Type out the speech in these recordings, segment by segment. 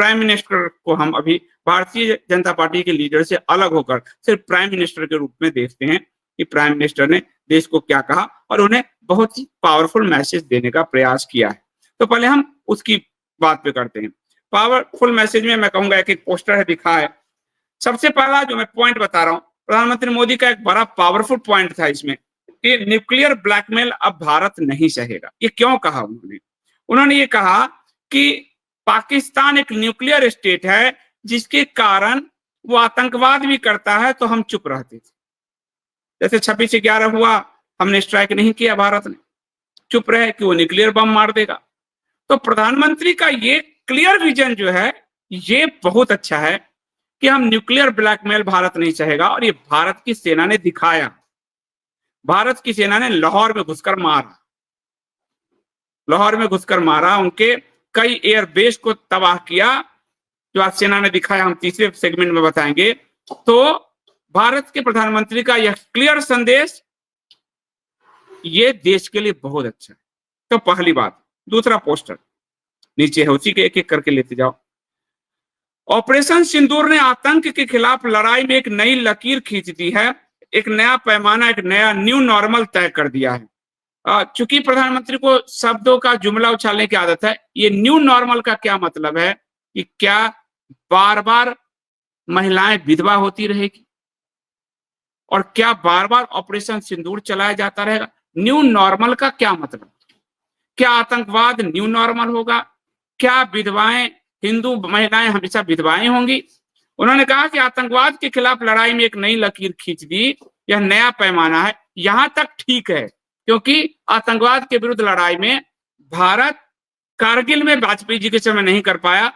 Prime minister को हम अभी भारतीय जनता पार्टी के लीडर से अलग होकर सिर्फ प्राइम मिनिस्टर के रूप में देखते हैं कि प्राइम मिनिस्टर ने देश को क्या कहा और उन्हें बहुत ही पावरफुल मैसेज देने का प्रयास किया है। तो पहले हम उसकी बात पे करते हैं। पावरफुल मैसेज में मैं कहूंगा एक पोस्टर है, दिखा है। सबसे पहला जो मैं पॉइंट बता रहा हूं, प्रधानमंत्री मोदी का एक बड़ा पावरफुल पॉइंट था इसमें कि न्यूक्लियर ब्लैकमेल अब भारत नहीं सहेगा। ये क्यों कहा उन्होंने ये कहा कि पाकिस्तान एक न्यूक्लियर स्टेट है जिसके कारण वो आतंकवाद भी करता है, तो हम चुप रहते थे। जैसे 26/11 हुआ, हमने स्ट्राइक नहीं किया, भारत ने चुप रहे कि वो न्यूक्लियर बम मार देगा। तो प्रधानमंत्री का ये क्लियर विजन जो है ये बहुत अच्छा है कि हम न्यूक्लियर ब्लैकमेल भारत नहीं सहेगा, और ये भारत की सेना ने दिखाया। भारत की सेना ने लाहौर में घुसकर मारा, उनके कई एयरबेस को तबाह किया, जो आज सेना ने दिखाया, हम तीसरे सेगमेंट में बताएंगे। तो भारत के प्रधानमंत्री का यह क्लियर संदेश ये देश के लिए बहुत अच्छा है। तो पहली बात। दूसरा पोस्टर नीचे है, उसी के एक एक करके लेते जाओ। ऑपरेशन सिंदूर ने आतंक के खिलाफ लड़ाई में एक नई लकीर खींच दी है, एक नया पैमाना, एक नया न्यू नॉर्मल तय कर दिया है। चूंकि प्रधानमंत्री को शब्दों का जुमला उछालने की आदत है, ये न्यू नॉर्मल का क्या मतलब है कि क्या बार बार महिलाएं विधवा होती रहेगी और क्या बार बार ऑपरेशन सिंदूर चलाया जाता रहेगा? न्यू नॉर्मल का क्या मतलब? क्या आतंकवाद न्यू नॉर्मल होगा? क्या विधवाएं, हिंदू महिलाएं हमेशा विधवाएं होंगी? उन्होंने कहा कि आतंकवाद के खिलाफ लड़ाई में एक नई लकीर खींच दी, यह नया पैमाना है। यहां तक ठीक है, क्योंकि आतंकवाद के विरुद्ध लड़ाई में भारत कारगिल में वाजपेयी जी के समय नहीं कर पाया।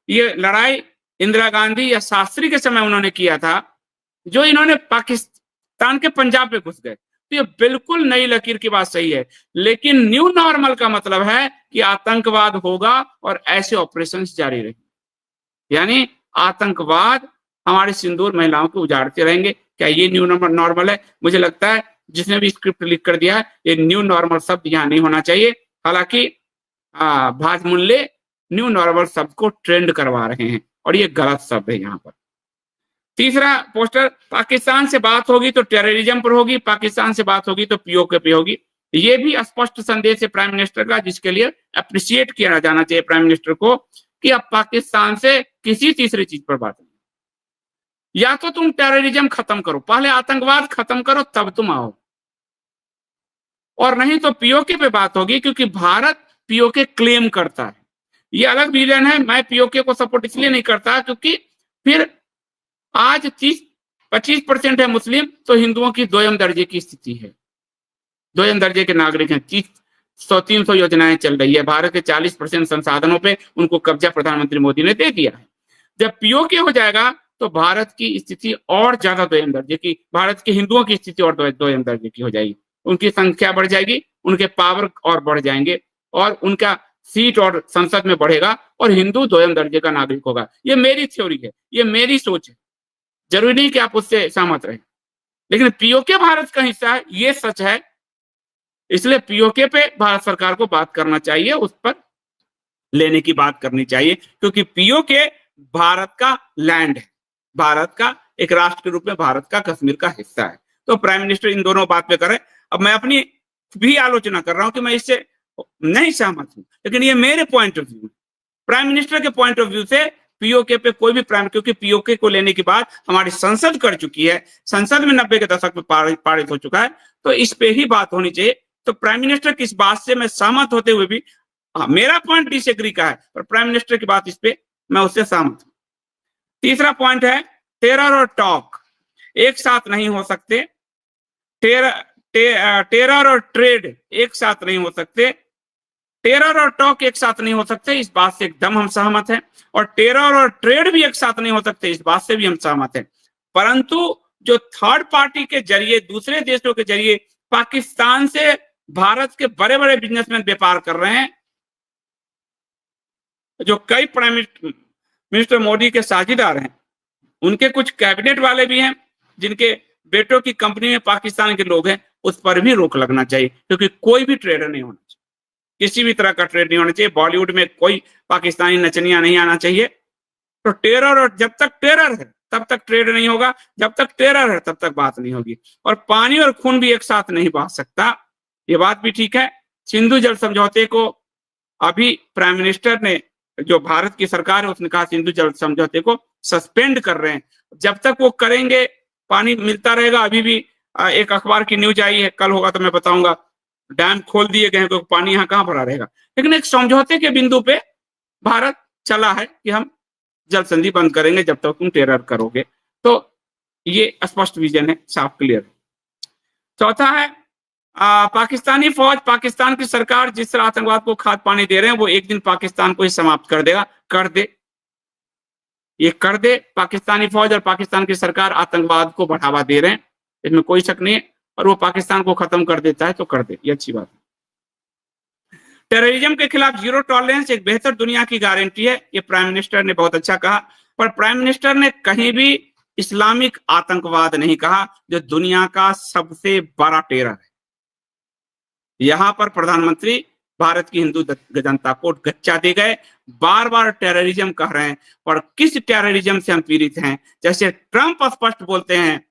ये लड़ाई इंदिरा गांधी या शास्त्री के समय उन्होंने किया था, जो इन्होंने पाकिस्तान के पंजाब में घुस गए। तो ये बिल्कुल नई लकीर की बात सही है, लेकिन न्यू नॉर्मल का मतलब है कि आतंकवाद होगा और ऐसे ऑपरेशन जारी रहेंगे, यानी आतंकवाद हमारे सिंदूर महिलाओं को उजाड़ते रहेंगे। क्या ये न्यू नॉर्मल है? मुझे लगता है जिसने भी स्क्रिप्ट लिख कर दिया है, ये न्यू नॉर्मल शब्द यहाँ नहीं होना चाहिए। हालांकि भाजमुल्ले न्यू नॉर्मल शब्द को ट्रेंड करवा रहे हैं और ये गलत शब्द है यहाँ पर। तीसरा पोस्टर, पाकिस्तान से बात होगी तो टेररिज्म पर होगी, पाकिस्तान से बात होगी तो पीओके पे होगी। ये भी स्पष्ट संदेश है प्राइम मिनिस्टर का, जिसके लिए अप्रिशिएट किया जाना चाहिए प्राइम मिनिस्टर को कि अब पाकिस्तान से किसी तीसरी चीज पर बात नहीं। या तो तुम टेररिज्म खत्म करो, पहले आतंकवाद खत्म करो, तब तुम आओ, और नहीं तो पीओके पे बात होगी, क्योंकि भारत पीओके क्लेम करता है। ये अलग रीजन है, मैं पीओके को सपोर्ट इसलिए नहीं करता क्योंकि फिर आज 30-25% है मुस्लिम, तो हिंदुओं की दोयम दर्जे की स्थिति है, दोयम दर्जे के नागरिक हैं। 300 योजनाएं चल रही है, भारत के 40% संसाधनों पे उनको कब्जा प्रधानमंत्री मोदी ने दे दिया है। जब पीओके हो जाएगा तो भारत की स्थिति और ज्यादा दोयम दर्जे की, भारत के हिंदुओं की स्थिति और दोयम दर्जे की हो जाएगी। उनकी संख्या बढ़ जाएगी, उनके पावर और बढ़ जाएंगे, और उनका सीट और संसद में बढ़ेगा, और हिंदू दोयम दर्जे का नागरिक होगा। ये मेरी थ्योरी है, ये मेरी सोच है, जरूरी नहीं कि आप उससे सहमत रहें, लेकिन पीओके भारत का हिस्सा है, ये सच है। इसलिए पीओके पे भारत सरकार को बात करना चाहिए, उस पर लेने की बात करनी चाहिए, क्योंकि पीओके भारत का लैंड है, भारत का एक राष्ट्र के रूप में भारत का कश्मीर का हिस्सा है। तो प्राइम मिनिस्टर इन दोनों बात पे करें। अब मैं अपनी भी आलोचना कर रहा हूं कि मैं इससे नहीं सहमत हूं, लेकिन ये मेरे point of view, prime minister के पॉइंट ऑफ व्यू से पीओके पे कोई भी प्राइम, क्योंकि पीओके को लेने की बात हमारी संसद कर चुकी है, संसद में 90 के दशक में पारित हो चुका है, तो इस पे ही बात होनी चाहिए। तो प्राइम मिनिस्टर की इस बात से मैं सहमत होते हुए भी, मेरा पॉइंट डिसएग्री का है, पर प्राइम मिनिस्टर की बात इस पे मैं उससे सहमत हूं। तीसरा पॉइंट है, टेरर और टॉक एक साथ नहीं हो सकते, टेरर और ट्रेड एक साथ नहीं हो सकते, टेरर और टॉक एक साथ नहीं हो सकते, इस बात से एकदम हम सहमत हैं, और टेरर और ट्रेड भी एक साथ नहीं हो सकते, इस बात से भी हम सहमत हैं। परंतु जो थर्ड पार्टी के जरिए, दूसरे देशों के जरिए पाकिस्तान से भारत के बड़े बड़े बिजनेसमैन व्यापार कर रहे हैं, जो कई प्राइम मिनिस्टर मोदी के साझेदार हैं, उनके कुछ कैबिनेट वाले भी हैं जिनके बेटों की कंपनी में पाकिस्तान के लोग हैं, उस पर भी रोक लगना चाहिए, क्योंकि कोई भी ट्रेडर नहीं होना चाहिए, किसी भी तरह का ट्रेड नहीं होना चाहिए। बॉलीवुड में कोई पाकिस्तानी नचनिया नहीं आना चाहिए, तो टेरर, और जब तक टेरर है तब तक ट्रेड नहीं होगा, जब तक टेरर है तब तक बात नहीं होगी। और पानी और खून भी एक साथ नहीं बहा सकता, ये बात भी ठीक है। सिंधु जल समझौते को अभी प्राइम मिनिस्टर ने, जो भारत की सरकार है, उसने कहा सिंधु जल समझौते को सस्पेंड कर रहे हैं। जब तक वो करेंगे पानी मिलता रहेगा। अभी भी एक अखबार की न्यूज आई है, कल होगा तो मैं बताऊंगा, डैम खोल दिए गए हैं तो पानी यहाँ कहाँ भरा रहेगा। लेकिन एक समझौते के बिंदु पे भारत चला है कि हम जल संधि बंद करेंगे जब तक तुम टेरर करोगे। तो ये स्पष्ट विजन है, साफ क्लियर है। चौथा है पाकिस्तानी फौज, पाकिस्तान की सरकार जिस तरह आतंकवाद को खाद पानी दे रहे हैं, वो एक दिन पाकिस्तान को ही समाप्त कर देगा। कर दे, ये कर दे। पाकिस्तानी फौज और पाकिस्तान की सरकार आतंकवाद को बढ़ावा दे रहे हैं, इसमें कोई शक नहीं है। और वो पाकिस्तान को खत्म कर देता है तो कर दे, ये अच्छी बात है। टेररिज्म के खिलाफ जीरो टॉलरेंस एक बेहतर दुनिया की गारंटी है, ये प्राइम मिनिस्टर ने बहुत अच्छा कहा। पर प्राइम मिनिस्टर ने कहीं भी इस्लामिक आतंकवाद नहीं कहा, जो दुनिया का सबसे बड़ा टेरर है। यहां पर प्रधानमंत्री भारत की हिंदू जनता को गच्चा दे गए, बार बार टेररिज्म कह रहे हैं। और किस टेररिज्म से हम पीड़ित हैं? जैसे ट्रंप स्पष्ट बोलते हैं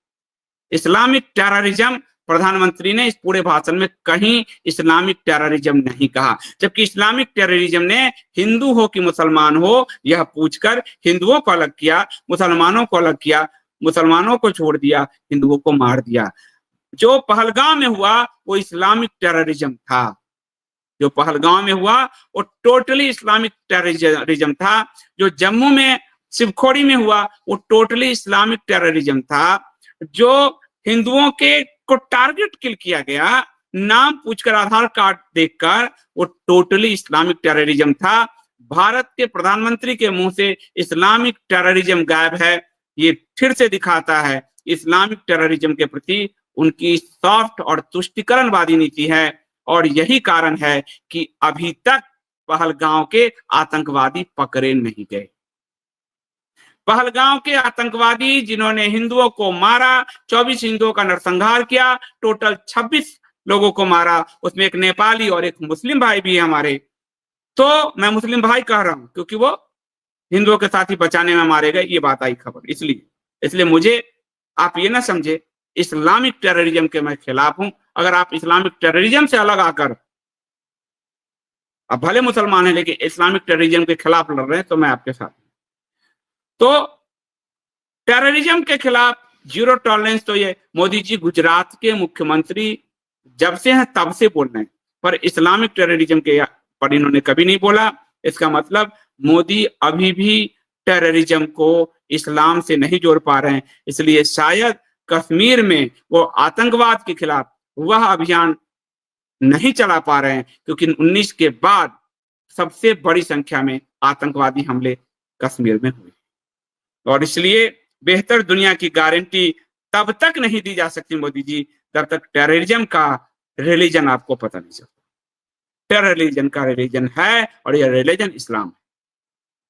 इस्लामिक टेररिज्म, प्रधानमंत्री ने इस पूरे भाषण में कहीं इस्लामिक टेररिज्म नहीं कहा। जबकि इस्लामिक टेररिज्म ने हिंदू हो कि मुसलमान हो, यह पूछकर हिंदुओं को अलग किया, मुसलमानों को अलग किया, मुसलमानों को छोड़ दिया, हिंदुओं को मार दिया। जो पहलगाम में हुआ वो इस्लामिक टेररिज्म था। जो पहलगाम में हुआ वो टोटली इस्लामिक टेररिज्म था। जो जम्मू में शिवखोड़ी में हुआ वो टोटली इस्लामिक टेररिज्म था। जो हिंदुओं के को टारगेट किल किया गया नाम पूछकर, आधार कार्ड देखकर, वो टोटली इस्लामिक टेररिज्म था। भारत के प्रधानमंत्री के मुंह से इस्लामिक टेररिज्म गायब है। ये फिर से दिखाता है इस्लामिक टेररिज्म के प्रति उनकी सॉफ्ट और तुष्टिकरणवादी नीति है। और यही कारण है कि अभी तक पहलगांव के आतंकवादी पकड़े नहीं गए। पहलगांव के आतंकवादी जिन्होंने हिंदुओं को मारा, 24 हिंदुओं का नरसंहार किया, टोटल 26 लोगों को मारा, उसमें एक नेपाली और एक मुस्लिम भाई भी है हमारे। तो मैं मुस्लिम भाई कह रहा हूं क्योंकि वो हिंदुओं के साथ ही बचाने में मारे गए, ये बात आई खबर। इसलिए मुझे आप ये ना समझे इस्लामिक टेररिज्म के मैं खिलाफ हूं। अगर आप इस्लामिक टेररिज्म से अलग आकर, अब भले मुसलमान है लेकिन इस्लामिक टेररिज्म के खिलाफ लड़ रहे हैं, तो मैं आपके साथ। तो टेररिज्म के खिलाफ जीरो टॉलरेंस, तो ये मोदी जी गुजरात के मुख्यमंत्री जब से हैं तब से बोल रहे हैं, पर इस्लामिक टेररिज्म के पर इन्होंने कभी नहीं बोला। इसका मतलब मोदी अभी भी टेररिज्म को इस्लाम से नहीं जोड़ पा रहे हैं। इसलिए शायद कश्मीर में वो आतंकवाद के खिलाफ वह अभियान नहीं चला पा रहे हैं, क्योंकि 19 के बाद सबसे बड़ी संख्या में आतंकवादी हमले कश्मीर में हुए। और इसलिए बेहतर दुनिया की गारंटी तब तक नहीं दी जा सकती मोदी जी, जब तक टेररिज्म का रिलीजन आपको पता नहीं चलता। टेररिज्म का रिलीजन है और यह रिलीजन इस्लाम है,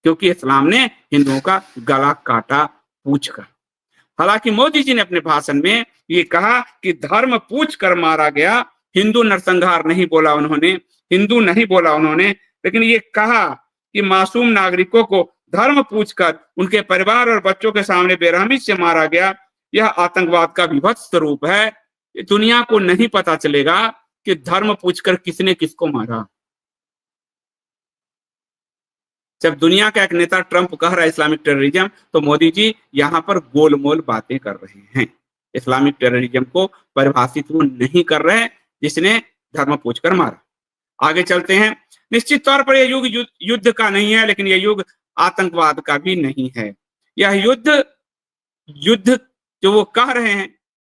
क्योंकि इस्लाम ने हिंदुओं का गला काटा पूछकर। हालांकि मोदी जी ने अपने भाषण में ये कहा कि धर्म पूछकर मारा गया, हिंदू नरसंहार नहीं बोला उन्होंने, हिंदू नहीं बोला उन्होंने, लेकिन ये कहा कि मासूम नागरिकों को धर्म पूछकर उनके परिवार और बच्चों के सामने बेरहमी से मारा गया। यह आतंकवाद का विभत्स स्वरूप है। दुनिया को नहीं पता चलेगा कि धर्म पूछकर किसने किसको मारा। जब दुनिया का एक नेता ट्रंप कह रहा है इस्लामिक टेररिज्म, तो मोदी जी यहां पर गोलमोल बातें कर रहे हैं। इस्लामिक टेररिज्म को परिभाषित वो नहीं कर रहे हैं जिसने धर्म पूछकर मारा। आगे चलते हैं। निश्चित तौर पर यह युग युद्ध का नहीं है, लेकिन यह युग आतंकवाद का भी नहीं है। यह युद्ध जो वो कह रहे हैं,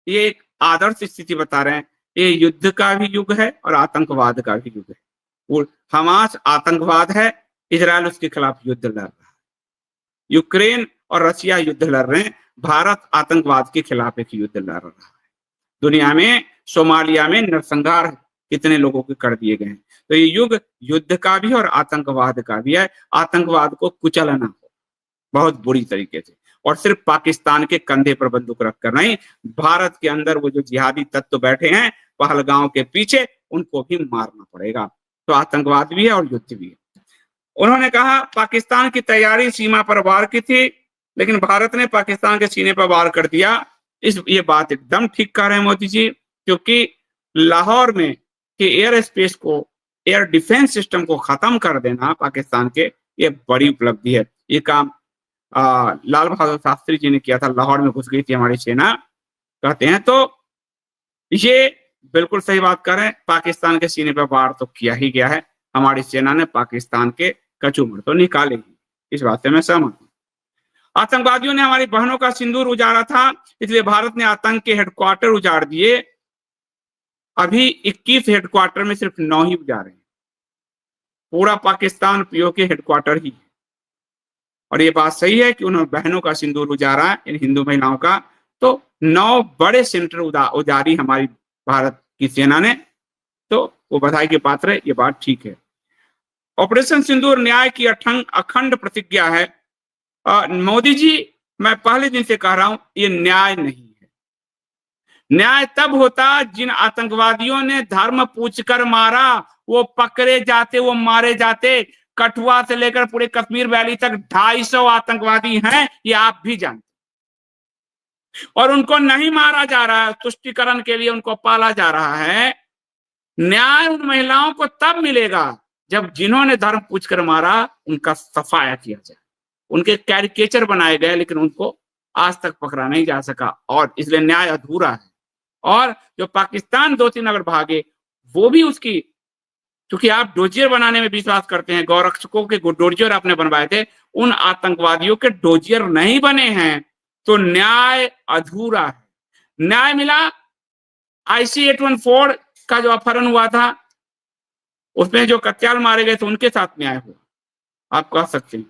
ये एक आदर्श स्थिति बता रहे हैं। ये युद्ध का भी युग है और आतंकवाद का भी युग है। और हमास आतंकवाद है, इजराइल उसके खिलाफ युद्ध लड़ रहा है, यूक्रेन और रशिया युद्ध लड़ रहे हैं, भारत आतंकवाद के खिलाफ एक युद्ध लड़ रहा है। दुनिया में सोमालिया में नरसंहार कितने लोगों के कर दिए गए हैं। तो ये युग युद्ध का भी और आतंकवाद का भी है। आतंकवाद को कुचलना हो बहुत बुरी तरीके से, और सिर्फ पाकिस्तान के कंधे पर बंदूक रखकर नहीं, भारत के अंदर वो जो जिहादी तत्व बैठे हैं पहलगांव के पीछे, उनको भी मारना पड़ेगा। तो आतंकवाद भी है और युद्ध भी है। उन्होंने कहा पाकिस्तान की तैयारी सीमा पर वार की थी, लेकिन भारत ने पाकिस्तान के सीने पर वार कर दिया। ये बात एकदम ठीक कह रहे हैं मोदी जी, क्योंकि लाहौर में के एयर स्पेस को, एयर डिफेंस सिस्टम को खत्म कर देना पाकिस्तान के, ये बड़ी उपलब्धि है। ये काम लाल बहादुर शास्त्री जी ने किया था। लाहौर में घुस गई थी हमारी सेना, कहते हैं। तो ये बिल्कुल सही बात कर रहे हैं, पाकिस्तान के सीने पर वार तो किया ही गया है। हमारी सेना ने पाकिस्तान के कचूमर तो निकाले ही, इस बात से मैं सहमत हूं। आतंकवादियों ने हमारी बहनों का सिंदूर उजाड़ा था, इसलिए भारत ने आतंक के हेडक्वार्टर उजाड़ दिए। अभी 21 हेडक्वार्टर में सिर्फ 9 ही उजाड़े हैं। पूरा पाकिस्तान पीओ के हेडक्वार्टर ही है। और ये बात सही है कि उन्होंने बहनों का सिंदूर उजाड़ा है, इन हिंदू महिलाओं का। तो 9 बड़े सेंटर उजाड़ी हमारी भारत की सेना ने, तो वो बधाई के पात्र है, ये बात ठीक है। ऑपरेशन सिंदूर न्याय की अखंड प्रतिज्ञा है। मोदी जी, मैं पहले दिन से कह रहा हूं, ये न्याय नहीं है। न्याय तब होता जिन आतंकवादियों ने धर्म पूछकर मारा, वो पकड़े जाते, वो मारे जाते। कठुआ से लेकर पूरे कश्मीर वैली तक 250 आतंकवादी हैं, ये आप भी जानते, और उनको नहीं मारा जा रहा है, तुष्टिकरण के लिए उनको पाला जा रहा है। न्याय उन महिलाओं को तब मिलेगा जब जिन्होंने धर्म पूछकर मारा उनका सफाया किया जाए। उनके कैरिकेचर बनाए गए, लेकिन उनको आज तक पकड़ा नहीं जा सका, और इसलिए न्याय अधूरा है। और जो पाकिस्तान 2-3 अगर भागे, वो भी उसकी, क्योंकि आप डोजियर बनाने में विश्वास करते हैं, गौरक्षकों के डोजियर आपने बनवाए थे, उन आतंकवादियों के डोजियर नहीं बने हैं, तो न्याय अधूरा है। न्याय मिला, IC 814 का जो अपहरण हुआ था, उसमें जो कत्याल मारे गए थे, उनके साथ न्याय हुआ, आप कह सकते हैं।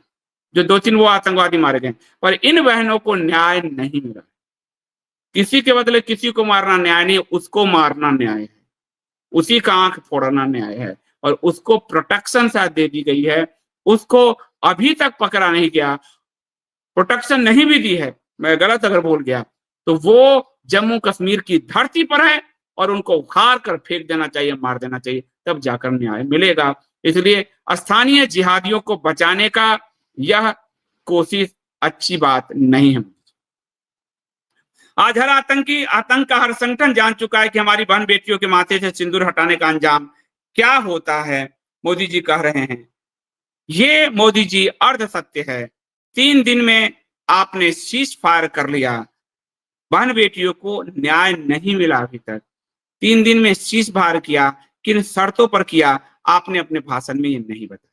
जो 2-3 वो आतंकवादी मारे गए, पर इन बहनों को न्याय नहीं मिला। किसी के बदले किसी को मारना न्याय नहीं, उसको मारना न्याय है, उसी का आंख फोड़ना न्याय है, और उसको प्रोटेक्शन शायद दे दी गई है। उसको अभी तक पकड़ा नहीं गया, प्रोटेक्शन नहीं भी दी है, मैं गलत अगर बोल गया तो वो जम्मू कश्मीर की धरती पर है, और उनको उखाड़ कर फेंक देना चाहिए, मार देना चाहिए, तब जाकर न्याय मिलेगा। इसलिए स्थानीय जिहादियों को बचाने का यह कोशिश अच्छी बात नहीं है। आज हर आतंक का हर संगठन जान चुका है कि हमारी बहन बेटियों के माथे से सिंदूर हटाने का अंजाम क्या होता है। मोदी जी कह रहे हैं, ये मोदी जी अर्ध सत्य है। 3 दिन में आपने सीज फायर कर लिया, बहन बेटियों को न्याय नहीं मिला अभी तक। 3 दिन में सीज फायर किया, किन शर्तों पर किया, आपने अपने भाषण में ये नहीं बताया।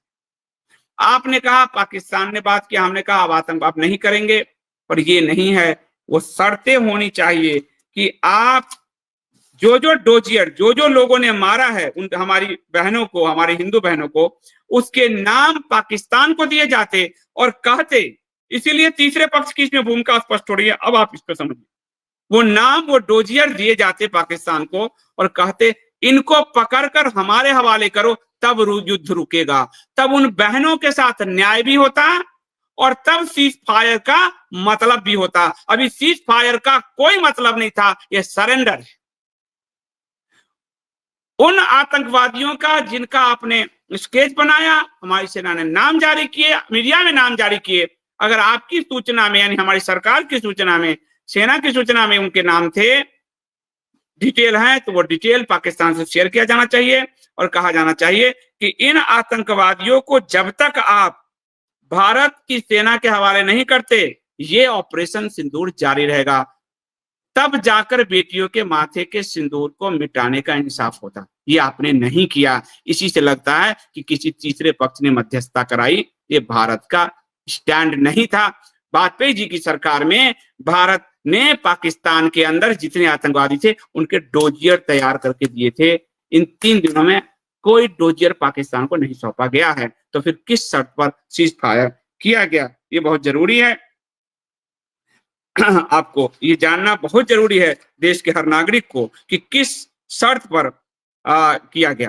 आपने कहा पाकिस्तान ने बात किया, हमने कहा अब आतंकवाद नहीं करेंगे, पर ये नहीं है। वो शर्तें होनी चाहिए कि आप जो डोजियर, जो लोगों ने मारा है उन हमारी बहनों को, हमारी हिंदू बहनों को, उसके नाम पाकिस्तान को दिए जाते और कहते। इसीलिए तीसरे पक्ष की इसमें भूमिका स्पष्ट हो रही है। अब आप इसको समझिए, वो नाम, वो डोजियर दिए जाते पाकिस्तान को, और कहते इनको पकड़कर हमारे हवाले करो, तब युद्ध रुकेगा, तब उन बहनों के साथ न्याय भी होता, और तब सीज फायर का मतलब भी होता। अभी सीज फायर का कोई मतलब नहीं था, यह सरेंडर है। उन आतंकवादियों का जिनका आपने स्केच बनाया, हमारी सेना ने नाम जारी किए, मीडिया में नाम जारी किए, अगर आपकी सूचना में, यानी हमारी सरकार की सूचना में, सेना की सूचना में उनके नाम थे, डिटेल है, तो वो डिटेल पाकिस्तान से शेयर किया जाना चाहिए, और कहा जाना चाहिए कि इन आतंकवादियों को जब तक आप भारत की सेना के हवाले नहीं करते, ये ऑपरेशन सिंदूर जारी रहेगा। तब जाकर बेटियों के माथे के सिंदूर को मिटाने का इंसाफ होता। ये आपने नहीं किया। इसी से लगता है कि किसी तीसरे पक्ष ने मध्यस्थता कराई। ये भारत का स्टैंड नहीं था। वाजपेयी जी की सरकार में भारत ने पाकिस्तान के अंदर जितने आतंकवादी थे उनके डोजियर तैयार करके दिए थे। इन 3 दिनों में कोई डोजियर पाकिस्तान को नहीं सौंपा गया है, तो फिर किस शर्त पर सीज फायर किया गया, ये बहुत जरूरी है। आपको ये जानना बहुत जरूरी है, देश के हर नागरिक को, कि किस शर्त पर किया गया।